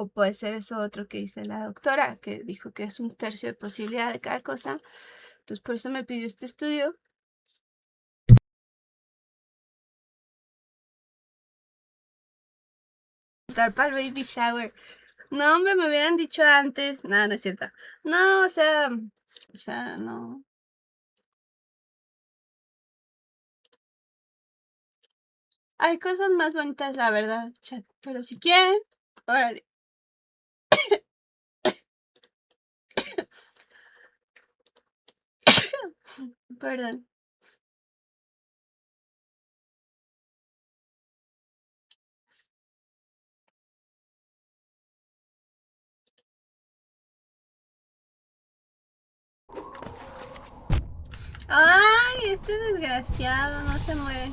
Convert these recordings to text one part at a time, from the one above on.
O puede ser eso otro que dice la doctora, que dijo que es 1/3 de posibilidad de cada cosa. Entonces por eso me pidió este estudio. Dar para el baby shower. No, hombre, me hubieran dicho antes. Nada, no es cierto. No, o sea, no. Hay cosas más bonitas, la verdad, chat. Pero si quieren, órale. Perdón. Ay, este desgraciado no se muere.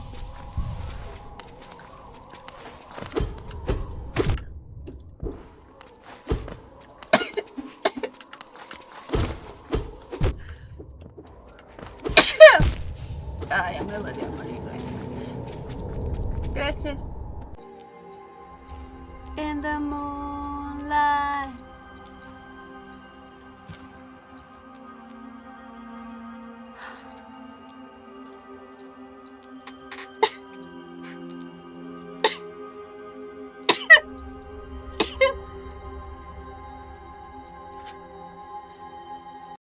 Ay, ya me voy a morir, güey. Gracias. In the moonlight.